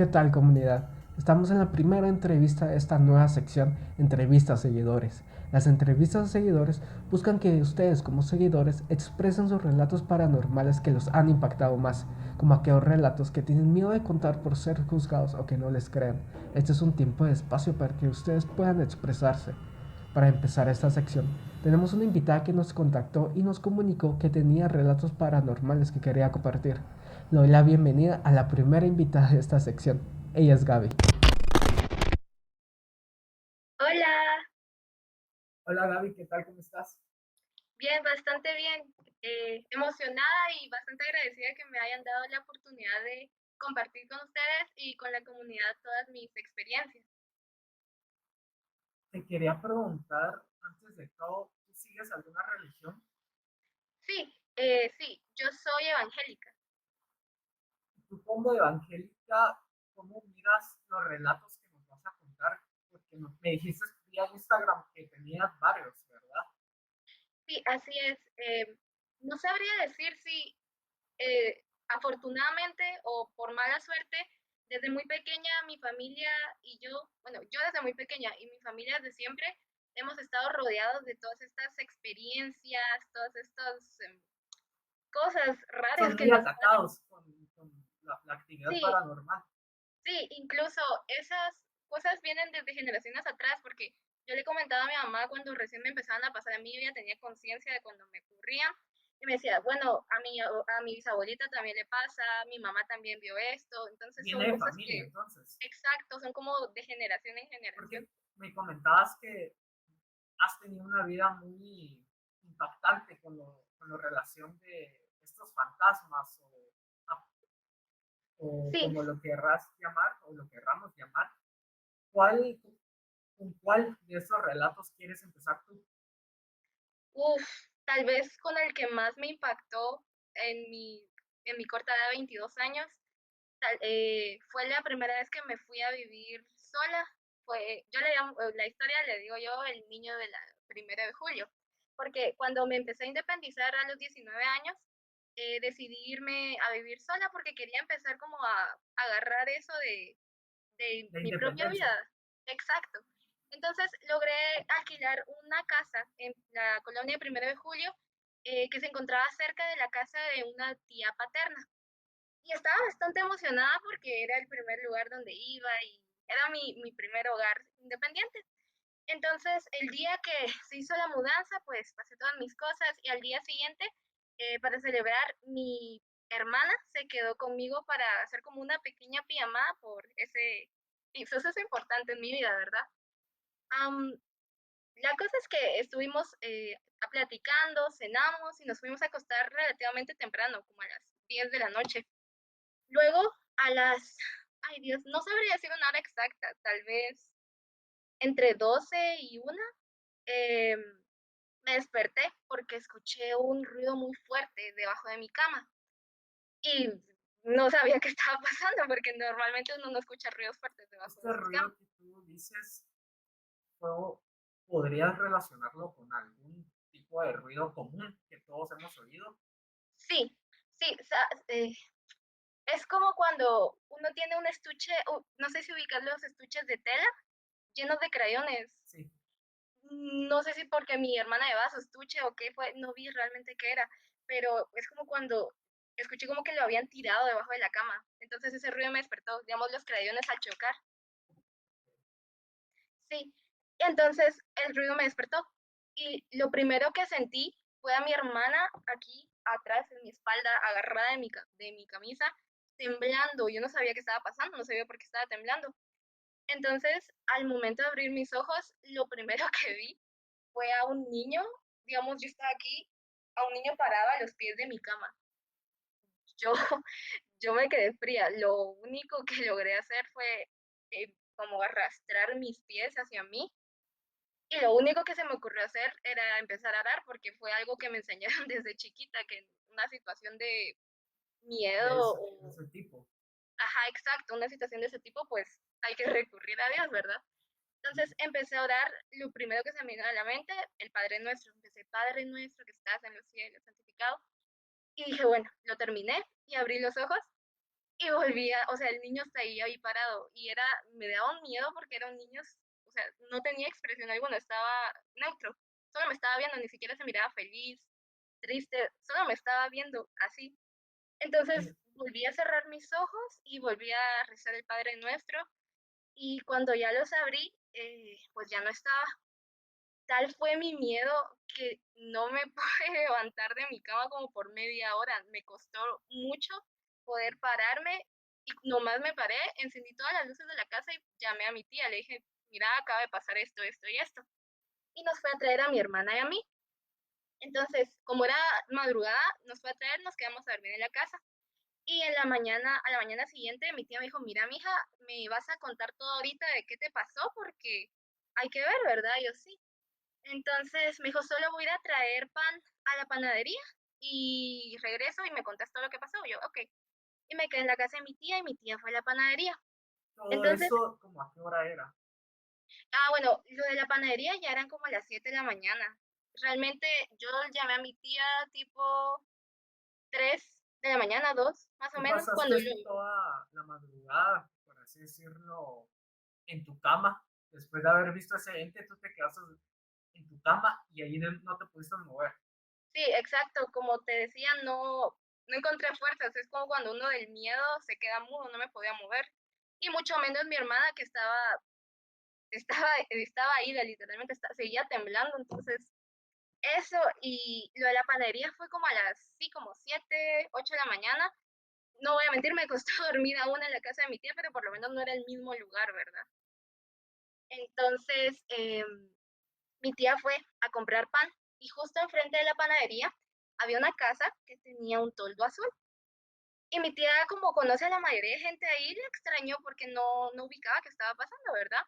¿Qué tal, comunidad? Estamos en la primera entrevista de esta nueva sección, Entrevistas a Seguidores. Las entrevistas a seguidores buscan que ustedes como seguidores expresen sus relatos paranormales que los han impactado más, como aquellos relatos que tienen miedo de contar por ser juzgados o que no les crean. Este es un tiempo de espacio para que ustedes puedan expresarse. Para empezar esta sección, tenemos una invitada que nos contactó y nos comunicó que tenía relatos paranormales que quería compartir. Le doy la bienvenida a la primera invitada de esta sección. Ella es Gaby. Hola, Hola Gaby, ¿qué tal? ¿Cómo estás? bien, bastante bien. Emocionada y bastante agradecida que me hayan dado la oportunidad de compartir con ustedes y con la comunidad todas mis experiencias. Te quería preguntar, antes de todo, ¿tú sigues alguna religión? Sí, sí, yo soy evangélica. Tú como evangélica, ¿cómo miras los relatos que nos vas a contar? Porque me dijiste vía Instagram que tenías varios, ¿verdad? Sí, así es. No sabría decir si afortunadamente o por mala suerte, desde muy pequeña mi familia y yo, bueno, yo desde muy pequeña y mi familia desde siempre hemos estado rodeados de todas estas experiencias, todas estas cosas raras Son que muy nos atacados con la actividad sí, paranormal. sí, incluso esas cosas vienen desde generaciones atrás, porque yo le comentaba a mi mamá cuando recién me empezaban a pasar a mí, yo ya tenía conciencia de cuando me ocurrían, y me decía, bueno, a mi bisabuelita también le pasa, mi mamá también vio esto, entonces son Viene de cosas familia, que, entonces. exacto, son como de generación en generación. Porque me comentabas que has tenido una vida muy impactante con la relación de estos fantasmas o Sí, como lo querrás llamar o lo querramos llamar. ¿Cuál, ¿Con cuál de esos relatos quieres empezar tú? uff, tal vez con el que más me impactó en mi, en mi corta edad de 22 años, fue la primera vez que me fui a vivir sola. Yo le llamo, la historia le digo yo, el niño de la 1 de julio, porque cuando me empecé a independizar a los 19 años, decidí irme a vivir sola porque quería empezar como a agarrar eso de De mi propia independencia. vida. Exacto. Entonces logré alquilar una casa en la colonia 1 de julio, que se encontraba cerca de la casa de una tía paterna. Y estaba bastante emocionada porque era el primer lugar donde iba y era mi primer hogar independiente. Entonces, el día que se hizo la mudanza, pues pasé todas mis cosas y al día siguiente, para celebrar, mi hermana se quedó conmigo para hacer como una pequeña pijamada por eso es importante en mi vida, ¿verdad? Am, la cosa es que estuvimos platicando, cenamos y nos fuimos a acostar relativamente temprano, como a las 10 de la noche. Luego, ay Dios, no sabría decir una hora exacta, tal vez entre 12 y 1, eh, me desperté porque escuché un ruido muy fuerte debajo de mi cama y no sabía qué estaba pasando porque normalmente uno no escucha ruidos fuertes debajo de Este sus camas. ruido que tú dices, fue- ¿podrías relacionarlo con algún tipo de ruido común que todos hemos oído? Sí, sí, es como cuando uno tiene un estuche, no sé si ubicas los estuches de tela llenos de crayones. Sí. No sé si porque mi hermana llevaba su estuche o qué fue, no vi realmente qué era, pero es como cuando escuché como que lo habían tirado debajo de la cama. Entonces ese ruido me despertó, digamos, los crayones al chocar. Sí, y entonces el ruido me despertó. Y lo primero que sentí fue a mi hermana aquí atrás, en mi espalda, agarrada de mi camisa, temblando. Yo no sabía qué estaba pasando, no sabía por qué estaba temblando. Entonces, al momento de abrir mis ojos, lo primero que vi fue a un niño, digamos, yo estaba aquí, a un niño parado a los pies de mi cama. Yo, yo me quedé fría. Lo único que logré hacer fue como arrastrar mis pies hacia mí. Y lo único que se me ocurrió hacer era empezar a orar, porque fue algo que me enseñaron desde chiquita, que en una situación de miedo De o, ese tipo. ajá, exacto, una situación de ese tipo, pues hay que recurrir a Dios, ¿verdad? Entonces empecé a orar, lo primero que se me vino a la mente, el Padre Nuestro. Empecé, Padre Nuestro que estás en los cielos, santificado. Y dije, bueno, lo terminé y abrí los ojos y volvía, o sea, el niño seguía ahí parado y me daba un miedo porque era un niño, o sea, no tenía expresión alguna, estaba neutro, solo me estaba viendo, ni siquiera se miraba feliz, triste, solo me estaba viendo así. Entonces volví a cerrar mis ojos y volví a rezar el Padre Nuestro y cuando ya los abrí, pues ya no estaba. Tal fue mi miedo que no me pude levantar de mi cama como por media hora. Me costó mucho poder pararme y nomás me paré, encendí todas las luces de la casa y llamé a mi tía. Le dije, mira, acaba de pasar esto, esto y esto. Y nos fue a traer a mi hermana y a mí. Entonces, como era madrugada, nos fue a traer, nos quedamos a dormir en la casa. Y en la mañana, a la mañana siguiente, mi tía me dijo, mira, mija, me vas a contar todo ahorita de qué te pasó porque hay que ver, ¿verdad? Y yo sí. Entonces me dijo, solo voy a ir a traer pan a la panadería y regreso y me contás todo lo que pasó. Yo, ok. Y me quedé en la casa de mi tía y mi tía fue a la panadería. Todo Entonces, eso, ¿como a qué hora era? bueno, lo de la panadería ya eran como las 7 de la mañana. Realmente yo llamé a mi tía tipo 3 de la mañana, 2 más o Tú menos, pasaste cuando yo, toda la madrugada, por así decirlo, en tu cama. Después de haber visto ese ente, tú te quedaste en tu cama y ahí no te pudiste mover. sí, exacto, como te decía, no encontré fuerzas. Es como cuando uno del miedo se queda mudo, no me podía mover. Y mucho menos mi hermana que estaba ahí, literalmente seguía temblando, entonces eso y lo de la panadería fue como a las, sí, como 7, 8 de la mañana. No voy a mentir, me costó dormir aún en la casa de mi tía, pero por lo menos no era el mismo lugar, ¿verdad? Entonces, mi tía fue a comprar pan y justo enfrente de la panadería había una casa que tenía un toldo azul. Y mi tía, como conoce a la mayoría de gente ahí, le extrañó porque no ubicaba qué estaba pasando, ¿verdad?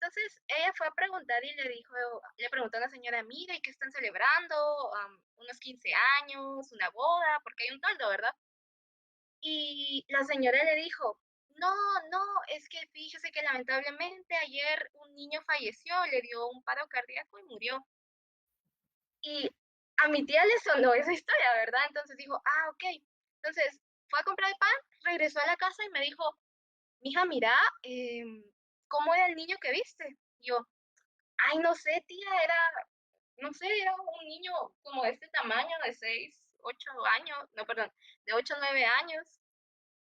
Entonces ella fue a preguntar y le preguntó a la señora, mira, ¿y qué están celebrando? Unos 15 años, una boda, porque hay un toldo, ¿verdad? Y la señora le dijo, no, no, es que fíjese que lamentablemente ayer un niño falleció, le dio un paro cardíaco y murió. Y a mi tía le sonó esa historia, ¿verdad? Entonces dijo, ah, ok. Entonces fue a comprar el pan, regresó a la casa y me dijo, mija, mira, ¿cómo era el niño que viste? Y yo, ay, no sé, tía, no sé, era un niño como de este tamaño, de 6 8 años, no, perdón, de 8 9 años,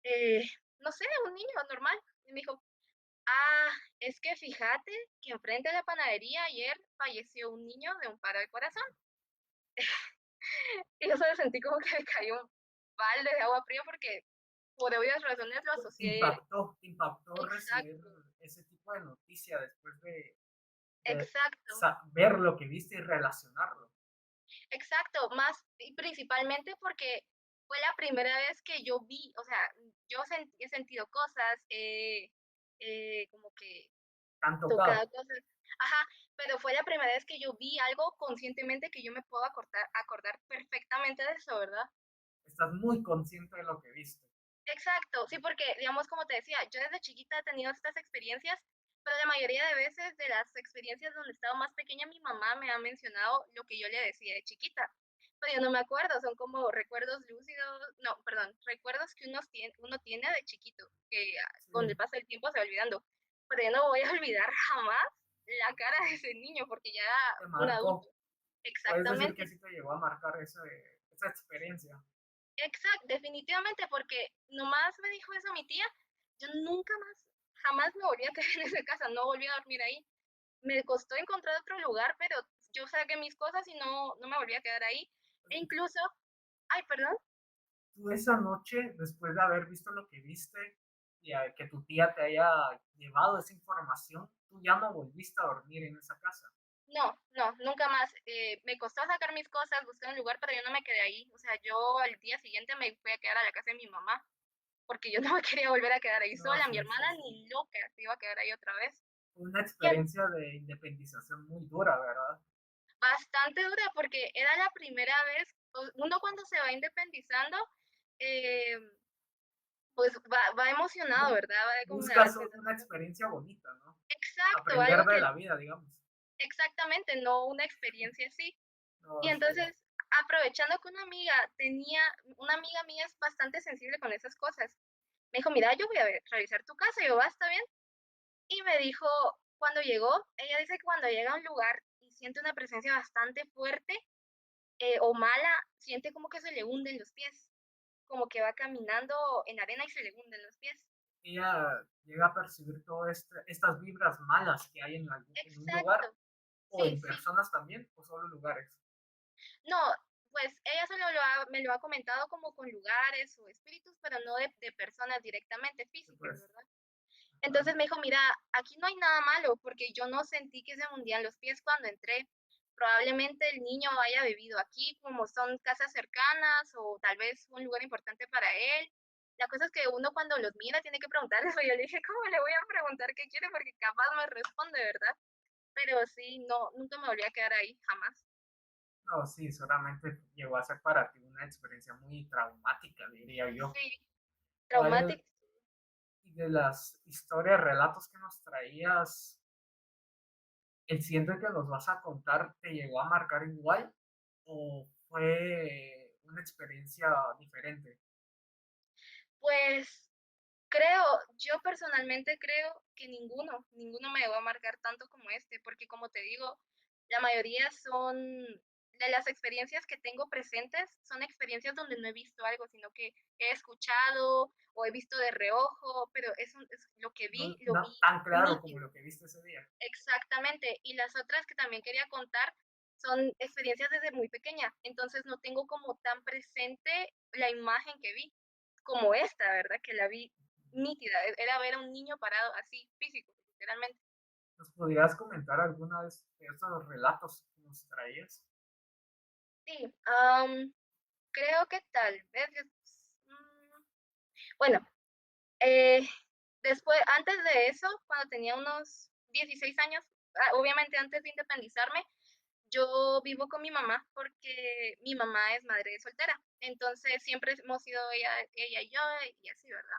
eh, no sé, un niño normal. Y me dijo, ah, es que fíjate que enfrente de la panadería ayer falleció un niño de un paro de corazón. Y yo solo sentí como que me cayó un balde de agua fría porque por obvias razones lo asocié. Te impactó recibir Exacto, ese tipo de noticia después de exacto. ver lo que viste y relacionarlo. Exacto, más y principalmente porque fue la primera vez que yo vi, o sea, he sentido cosas, como que Tan tocado. tocado cosas, ajá, pero fue la primera vez que yo vi algo conscientemente que yo me puedo acordar perfectamente de eso, ¿verdad? Estás muy consciente de lo que viste. Exacto, sí, porque, digamos, como te decía, yo desde chiquita he tenido estas experiencias, pero la mayoría de veces de las experiencias donde estaba más pequeña, mi mamá me ha mencionado lo que yo le decía de chiquita, pero yo no me acuerdo, son como recuerdos lúcidos, no, perdón, recuerdos que uno tiene de chiquito, que con el Sí, paso del tiempo se va olvidando, pero yo no voy a olvidar jamás la cara de ese niño porque ya era te un adulto. marcó. Puedes decir que Exactamente. sí te llegó a marcar esa experiencia. Exacto, definitivamente, porque nomás me dijo eso mi tía, yo nunca más, jamás me volví a quedar en esa casa, no volví a dormir ahí. Me costó encontrar otro lugar, pero yo saqué mis cosas y no me volví a quedar ahí. E incluso, ay, perdón, Tú esa noche, después de haber visto lo que viste y que tu tía te haya llevado esa información, tú ya no volviste a dormir en esa casa. nunca más. Me costó sacar mis cosas, buscar un lugar, pero yo no me quedé ahí. O sea, yo al día siguiente me fui a quedar a la casa de mi mamá, porque yo no me quería volver a quedar ahí No, sola. sí, Mi sí, hermana sí. ni loca se iba a quedar ahí otra vez. Una Y experiencia de independización muy dura, ¿verdad? bastante dura porque era la primera vez, uno cuando se va independizando, eh, pues va emocionado, ¿verdad? Va como a Buscas tener una experiencia bonita, ¿no? exacto, Aprender algo de que la vida, digamos. exactamente, no una experiencia así. No, Y sí. entonces, aprovechando que una amiga mía es bastante sensible con esas cosas, Me dijo, mira, yo voy a revisar tu casa. Y yo, va, está bien. Y me dijo, cuando llegó, ella dice que cuando llega a un lugar y siente una presencia bastante fuerte o mala, siente como que se le hunden los pies, como que va caminando en arena y se le hunden los pies. Ella llega a percibir todas estas vibras malas que hay en un lugar, Exacto, o sí, en sí. personas también, o solo lugares. No, pues ella solo me lo ha comentado como con lugares o espíritus, pero no de personas directamente físicas, Pues, ¿verdad? ajá, Entonces me dijo, mira, aquí no hay nada malo porque yo no sentí que se me hundían los pies cuando entré. Probablemente el niño haya vivido aquí, como son casas cercanas o tal vez un lugar importante para él. La cosa es que uno cuando los mira tiene que preguntarles, yo le dije, ¿cómo le voy a preguntar qué quiere? Porque capaz me responde, ¿verdad? Pero sí, no, nunca me volví a quedar ahí, jamás. no, sí, seguramente llegó a ser para ti una experiencia muy traumática, diría yo. Sí, ¿Cuál, traumático. y de las historias, relatos que nos traías, el siguiente que nos vas a contar te llegó a marcar igual o fue una experiencia diferente? Pues creo, yo personalmente creo que ninguno me va a marcar tanto como este, porque como te digo, la mayoría son de las experiencias que tengo presentes, son experiencias donde no he visto algo, sino que he escuchado o he visto de reojo, pero eso es lo que vi, No, lo no vi tan claro como nítido, lo que viste ese día. exactamente. Y las otras que también quería contar son experiencias desde muy pequeña, entonces no tengo como tan presente la imagen que vi como esta, ¿verdad? Que la vi nítida, era ver a un niño parado así, físico, literalmente. ¿Nos podrías comentar alguna vez de estos relatos que nos traías? Sí, creo que tal vez, bueno, eh, después, antes de eso, cuando tenía unos 16 años, obviamente antes de independizarme, yo vivo con mi mamá porque mi mamá es madre soltera, entonces siempre hemos sido ella y yo y así, ¿verdad?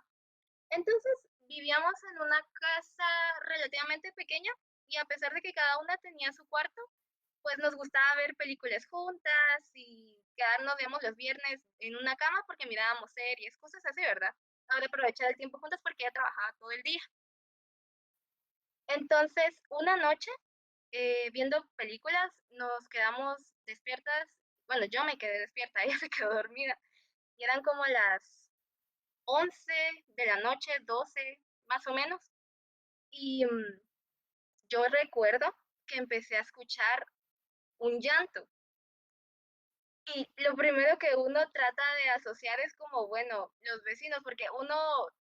Entonces vivíamos en una casa relativamente pequeña y a pesar de que cada una tenía su cuarto, pues nos gustaba ver películas juntas y quedarnos, digamos, los viernes en una cama porque mirábamos series, cosas así, ¿verdad? Ahora aprovechar el tiempo juntas porque ella trabajaba todo el día. Entonces, una noche, viendo películas, nos quedamos despiertas. Bueno, yo me quedé despierta, ella se quedó dormida. Y eran como las 11 de la noche, 12 más o menos. Y yo recuerdo que empecé a escuchar un llanto. Y lo primero que uno trata de asociar es como, bueno, los vecinos, porque uno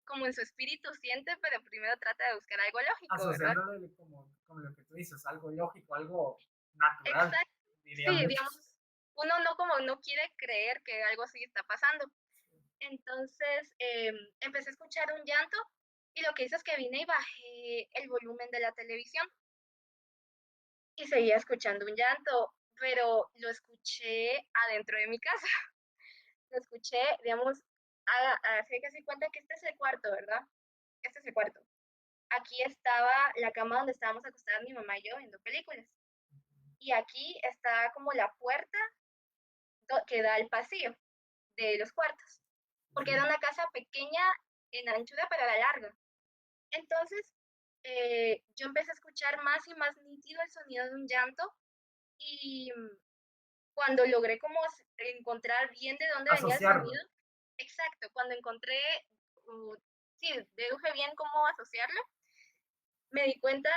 como en su espíritu siente, pero primero trata de buscar algo lógico, ¿verdad? Asociándole como lo que tú dices, algo lógico, algo natural, Exacto. dirían Sí, muchos. digamos, uno no como no quiere creer que algo así está pasando. Entonces empecé a escuchar un llanto y lo que hice es que vine y bajé el volumen de la televisión y seguía escuchando un llanto, pero lo escuché adentro de mi casa. Lo escuché, digamos, hace que se cuenta que este es el cuarto, ¿verdad? Este es el cuarto. Aquí estaba la cama donde estábamos acostadas mi mamá y yo viendo películas. Y aquí está como la puerta que da al pasillo de los cuartos. Porque era Sí. una casa pequeña en anchura, pero era larga. Entonces, yo empecé a escuchar más y más nítido el sonido de un llanto y cuando logré como encontrar bien de dónde venía el Asociarlo. sonido, exacto, cuando encontré, uh, sí, deduje bien cómo asociarlo, me di cuenta,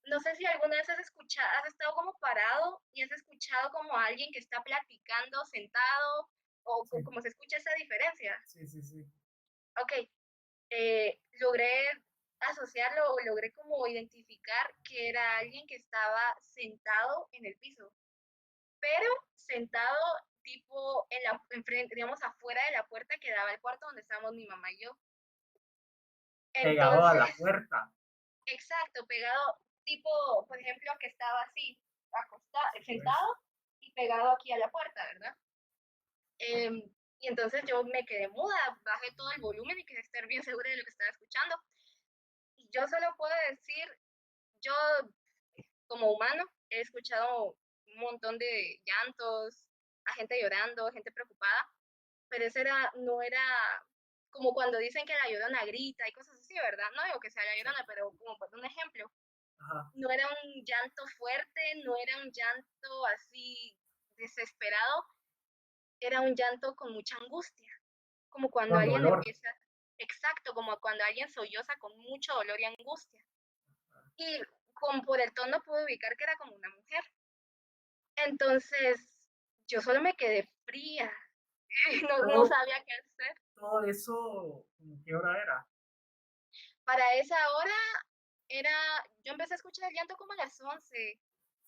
no sé si alguna vez has escuchado, has estado como parado y has escuchado como a alguien que está platicando sentado o Sí, como se escucha esa diferencia. sí, sí, sí. Ok, logré asociarlo o logré como identificar que era alguien que estaba sentado en el piso, pero sentado tipo en la, enfrente, digamos, afuera de la puerta que daba al cuarto donde estábamos mi mamá y yo. Pegado a Entonces, la puerta. exacto, pegado, tipo, por ejemplo, que estaba así, acostado, Pues, sentado y pegado aquí a la puerta, ¿verdad? Em, y entonces yo me quedé muda, bajé todo el volumen y quería estar bien segura de lo que estaba escuchando. Y yo solo puedo decir, yo como humano he escuchado un montón de llantos, a gente llorando, gente preocupada, pero ese era, no era como cuando dicen que la Llorona grita y cosas así, ¿verdad? No digo que sea la Sí. Llorona, pero como por un ejemplo, Ajá. no era un llanto fuerte, no era un llanto así desesperado, era un llanto con mucha angustia, como cuando Con alguien dolor. empieza, exacto, como cuando alguien solloza con mucho dolor y angustia. Y como por el tono pude ubicar que era como una mujer. Entonces, yo solo me quedé fría, no Todo, sabía qué hacer. todo eso, ¿cómo qué hora era? Para esa hora era, yo empecé a escuchar el llanto como a las 11,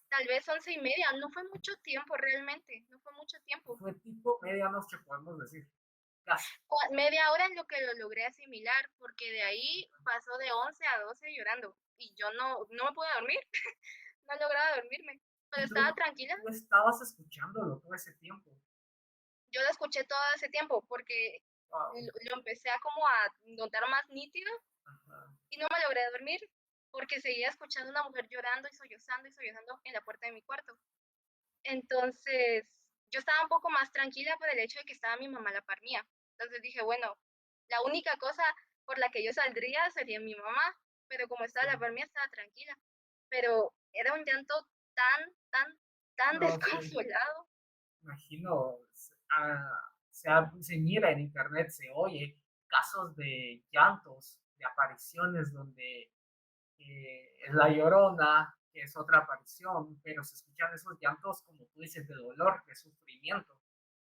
tal vez 11:30, no fue mucho tiempo realmente, no fue mucho tiempo. Fue tipo medianoche, podemos decir. Casi. Media hora en lo que lo logré asimilar, porque de ahí pasó de 11 a 12 llorando y yo no me pude dormir, no lograba dormirme, pero Y estaba tranquila. tú estabas escuchándolo todo ese tiempo. Yo lo escuché todo ese tiempo porque Wow. lo empecé a como a notar más nítido Ajá. y no me logré dormir porque seguía escuchando a una mujer llorando y sollozando en la puerta de mi cuarto. Entonces, yo estaba un poco más tranquila por el hecho de que estaba mi mamá a la par mía. Entonces dije, bueno, la única cosa por la que yo saldría sería mi mamá, pero como estaba Sí. a la par mía, estaba tranquila. Pero era un llanto tan No, sí. desconsolado. Imagino, se mira en internet, se oye casos de llantos, de apariciones donde es la Llorona, que es otra aparición, pero se escuchan esos llantos, como tú dices, de dolor, de sufrimiento.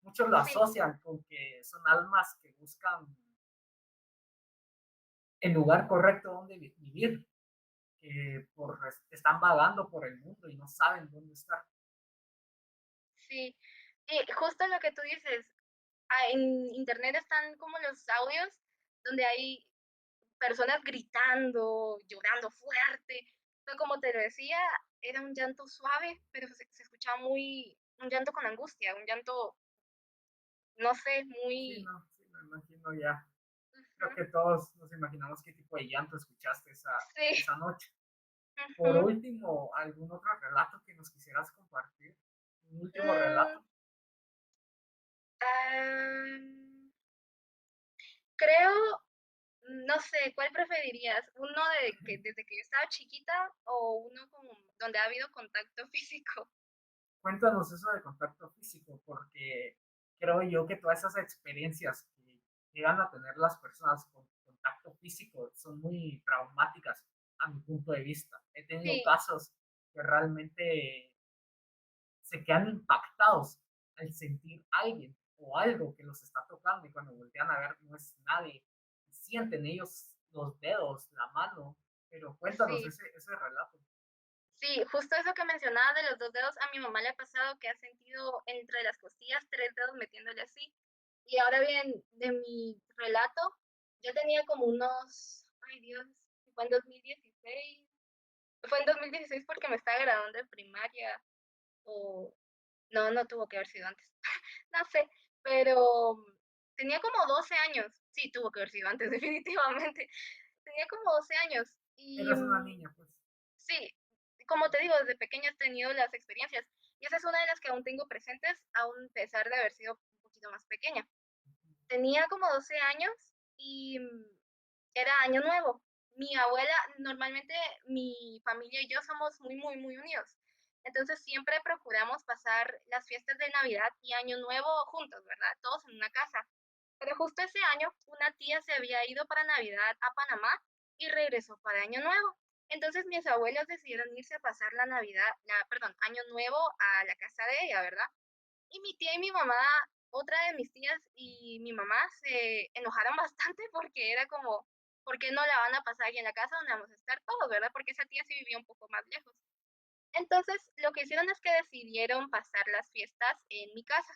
Muchos lo Sí, asocian con que son almas que buscan el lugar correcto donde vivir, que están vagando por el mundo y no saben dónde estar. sí. Y justo lo que tú dices, en internet están como los audios donde hay personas gritando, llorando fuerte. Pero como te lo decía, era un llanto suave, pero se escuchaba un llanto con angustia, un llanto, no sé, Sí, muy... no, sí, me imagino ya. Ujú. Creo que todos nos imaginamos qué tipo de llanto escuchaste Sí. esa noche. Por Ujú. último, ¿algún otro relato que nos quisieras compartir? Un último Mm, relato. ah, creo, no sé, ¿cuál preferirías? ¿Uno de que desde que yo estaba chiquita o uno como donde ha habido contacto físico? Cuéntanos eso de contacto físico, porque creo yo que todas esas experiencias que llegan a tener las personas con contacto físico son muy traumáticas a mi punto de vista. He tenido Sí, casos que realmente se quedan impactados al sentir alguien o algo que los está tocando y cuando voltean a ver no es nadie. Sienten ellos los dedos, la mano, pero cuéntanos sí. ese relato. Sí, justo eso que mencionaba de los 2 dedos, a mi mamá le ha pasado que ha sentido entre las costillas 3 dedos metiéndole así. Y ahora bien, de mi relato, yo tenía como unos, ay Dios, fue en 2016, fue en 2016 porque me estaba graduando de primaria, o no tuvo que haber sido antes, no sé, pero tenía como 12 años, sí, tuvo que haber sido antes, definitivamente, tenía como 12 años y Eras una niña, pues. sí, como te digo, desde pequeña he tenido las experiencias y esa es una de las que aún tengo presentes, aún a pesar de haber sido un poquito más pequeña. Tenía como 12 años y era año nuevo. Mi abuela, normalmente mi familia y yo somos muy unidos. Entonces siempre procuramos pasar las fiestas de Navidad y Año Nuevo juntos, ¿verdad? Todos en una casa. Pero justo ese año una tía se había ido para Navidad a Panamá y regresó para Año Nuevo. Entonces mis abuelos decidieron irse a pasar la Navidad, perdón, Año Nuevo a la casa de ella, ¿verdad? Y mi tía y mi mamá, otra de mis tías y mi mamá se enojaron bastante porque era como, ¿por qué no la van a pasar aquí en la casa donde vamos a estar todos, verdad? Porque esa tía sí vivía un poco más lejos. Entonces, lo que hicieron es que decidieron pasar las fiestas en mi casa.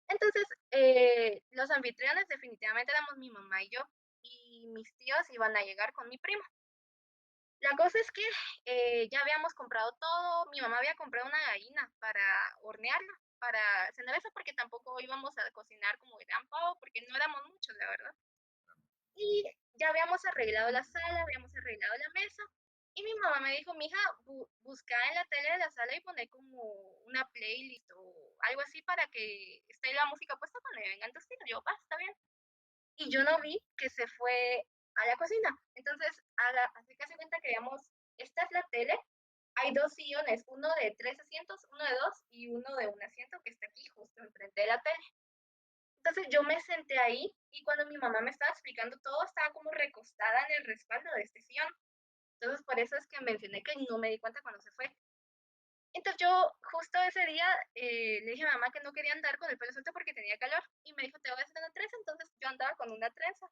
Entonces, los anfitriones definitivamente éramos mi mamá y yo, y mis tíos iban a llegar con mi prima. La cosa es que ya habíamos comprado todo, mi mamá había comprado una gallina para hornearla, para cenar eso, porque tampoco íbamos a cocinar como gran pavo, porque no éramos muchos, la verdad. Y ya habíamos arreglado la sala, habíamos arreglado la mesa, y mi mamá me dijo, mija, busca en la tele de la sala y poné como una playlist o algo así para que esté la música puesta cuando vengan tus tíos. Yo, va, está bien. y yo no vi que se fue a la cocina. Entonces, hace casi cuenta que digamos, esta es la tele, hay dos sillones, uno de tres asientos, uno de dos y uno de un asiento que está aquí justo enfrente de la tele. Entonces yo me senté ahí y cuando mi mamá me estaba explicando todo, estaba como recostada en el respaldo de este sillón. Entonces por eso es que mencioné que no me di cuenta cuando se fue. Entonces yo justo ese día le dije a mi mamá que no quería andar con el pelo suelto porque tenía calor y me dijo, te voy a hacer una trenza. Entonces yo andaba con una trenza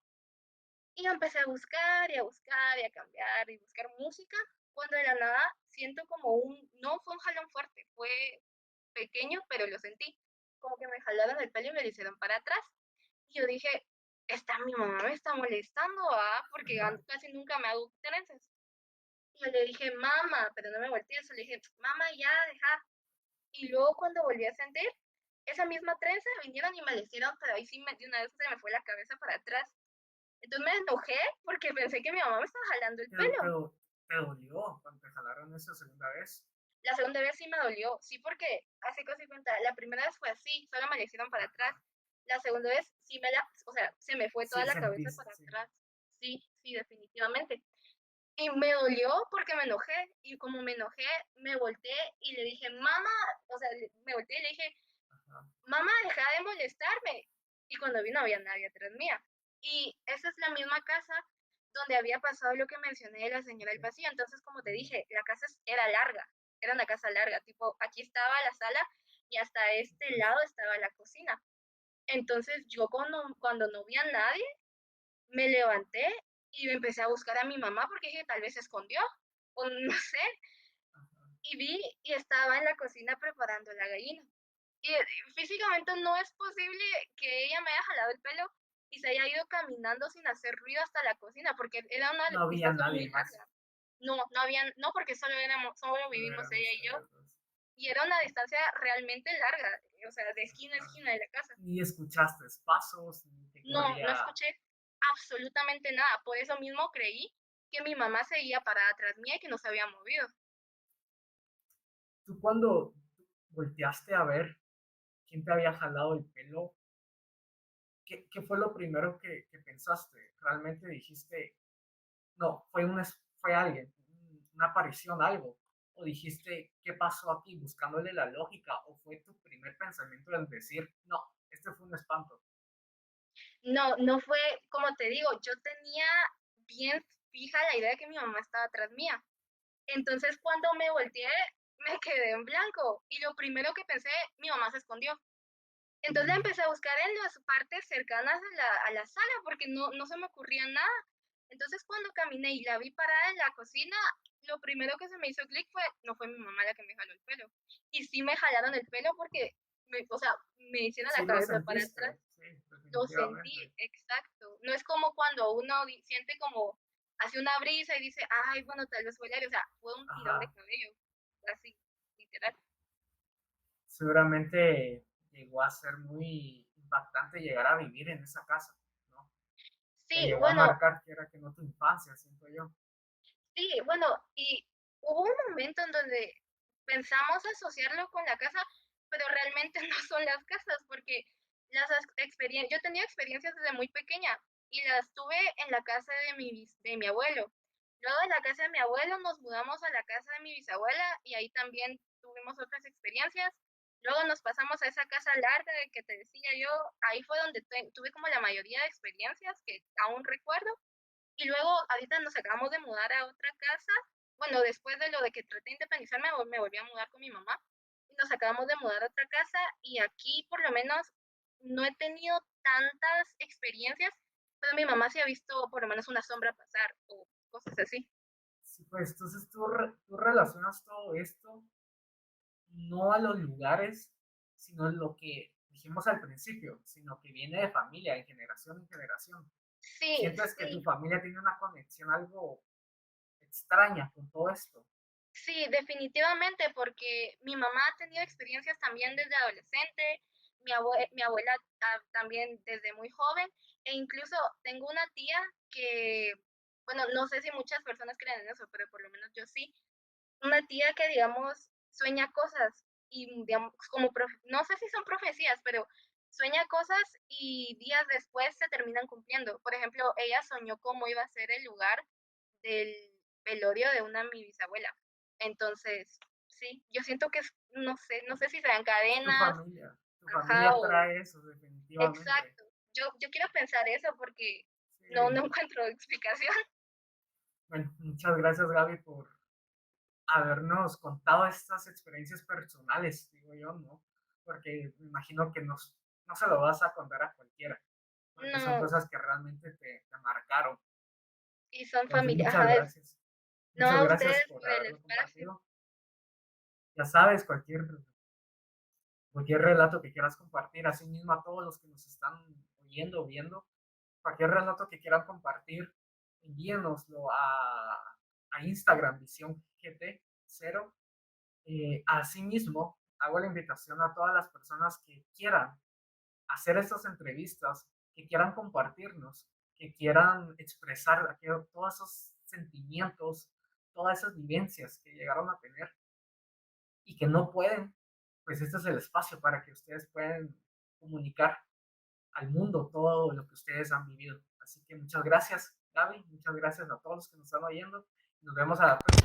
y empecé a buscar y a buscar y a cambiar y buscar música. Cuando de la nada siento como no fue un jalón fuerte, fue pequeño, pero lo sentí. Como que me jalaron el pelo y me lo hicieron para atrás. Y yo dije, mi mamá me está molestando, ¿ah? Porque casi nunca me hago trenzas. Y yo le dije, mamá, pero no me volteé, eso le dije, mamá, ya, deja. Y luego cuando volví a sentir, esa misma trenza vinieron y me la hicieron, pero ahí sí de una vez se me fue la cabeza para atrás. Entonces me enojé porque pensé que mi mamá me estaba jalando el Pero, pelo. pero te dolió cuando te jalaron esa segunda vez. La segunda vez sí me dolió, sí, porque hace cosas cuenta, la primera vez fue así, solo me la hicieron para atrás. Ajá. La segunda vez sí o sea, se me fue toda Sí, la cabeza sentiste, para sí. atrás. Sí, sí, definitivamente. Y me dolió porque me enojé. Y como me enojé, me volteé y le dije, mamá, o sea, me volteé y le dije, Ajá. mamá, deja de molestarme. Y cuando vi no había nadie atrás mía. Y esa es la misma casa donde había pasado lo que mencioné de la señora del pasillo. Entonces, como te dije, la casa era larga, era una casa larga, tipo, aquí estaba la sala y hasta este lado estaba la cocina. Entonces, yo cuando no vi a nadie, me levanté y empecé a buscar a mi mamá porque dije, tal vez se escondió, o no sé, Ajá. y vi y estaba en la cocina preparando la gallina. Y físicamente no es posible que ella me haya jalado el pelo y se haya ido caminando sin hacer ruido hasta la cocina, porque era una No había distancia nadie muy más. larga. No, no habían, no, porque solo Solo vivimos eran ella y yo, ustedes dos. y era una distancia realmente larga, o sea, de esquina a Ajá. esquina de la casa. Ni escuchaste pasos, ni que No, no corría. escuché absolutamente nada, por eso mismo creí que mi mamá seguía parada atrás mía y que no se había movido. Tú cuando volteaste a ver quién te había jalado el pelo, ¿qué fue lo primero que pensaste? ¿Realmente dijiste, no, fue alguien, una aparición, algo? ¿O dijiste, qué pasó aquí, buscándole la lógica? ¿O fue tu primer pensamiento en decir, no, este fue un espanto? No, no fue, como te digo, yo tenía bien fija la idea de que mi mamá estaba atrás mía. Entonces, cuando me volteé, me quedé en blanco y lo primero que pensé, mi mamá se escondió. Entonces la Mm. empecé a buscar en las partes cercanas a la sala porque no se me ocurría nada. Entonces, cuando caminé y la vi parada en la cocina, lo primero que se me hizo clic fue, no fue mi mamá la que me jaló el pelo. Y sí me jalaron el pelo porque, o sea, me hicieron la Sí lo cabeza para atrás. sentiste, sí, Lo sentí, definitivamente. exacto. No es como cuando uno siente como, hace una brisa y dice, ay, bueno, tal vez fue el aire. O sea, fue un tirón de Ajá. cabello, así, literal. Seguramente llegó a ser muy impactante llegar a vivir en esa casa, ¿no? Te Sí, llegó a bueno, marcar que era que no tu infancia, siento yo. sí, bueno, y hubo un momento en donde pensamos asociarlo con la casa, pero realmente no son las casas, porque yo tenía experiencias desde muy pequeña y las tuve en la casa de mi abuelo. Luego de la casa de mi abuelo nos mudamos a la casa de mi bisabuela y ahí también tuvimos otras experiencias. Luego nos pasamos a esa casa larga de que te decía yo, ahí fue donde tuve como la mayoría de experiencias que aún recuerdo. Y luego ahorita nos acabamos de mudar a otra casa. Bueno, después de lo de que traté de independizarme, me volví a mudar con mi mamá. Y nos acabamos de mudar a otra casa y aquí por lo menos no he tenido tantas experiencias, pero mi mamá sí ha visto por lo menos una sombra pasar o cosas así. Sí, pues entonces tú relacionas todo esto no a los lugares, sino lo que dijimos al principio, sino que viene de familia, de generación en generación. Sí, Sientes que tu sí, familia tiene una conexión algo extraña con todo esto. sí, definitivamente, porque mi mamá ha tenido experiencias también desde adolescente, mi abuela también desde muy joven, e incluso tengo una tía que, bueno, no sé si muchas personas creen en eso, pero por lo menos yo sí, una tía que, digamos, sueña cosas y, digamos, no sé si son profecías, pero sueña cosas y días después se terminan cumpliendo. Por ejemplo, ella soñó cómo iba a ser el lugar del velorio de una mi bisabuela. Entonces, sí, yo siento que no sé si serán Es cadenas, tu ajá, familia o trae eso, definitivamente. exacto. Yo quiero pensar eso porque no Sí. encuentro explicación. Bueno, muchas gracias, Gaby, por habernos contado estas experiencias personales, digo yo, ¿no? Porque me imagino que no se lo vas a contar a cualquiera, porque son No, cosas que realmente te marcaron. y son Entonces, familia, muchas ajá, gracias. no Muchas a gracias ustedes por por el haberlo espacio. compartido. Ya sabes, cualquier relato que quieras compartir, así mismo a todos los que nos están oyendo o viendo, cualquier relato que quieran compartir, envíenoslo a Instagram, Visión GT 0. Asimismo, hago la invitación a todas las personas que quieran hacer estas entrevistas, que quieran compartirnos, que quieran expresar todos esos sentimientos, todas esas vivencias que llegaron a tener y que no pueden, pues este es el espacio para que ustedes puedan comunicar al mundo todo lo que ustedes han vivido. Así que muchas gracias, Gaby, muchas gracias a todos los que nos están oyendo. Nos vemos a la próxima.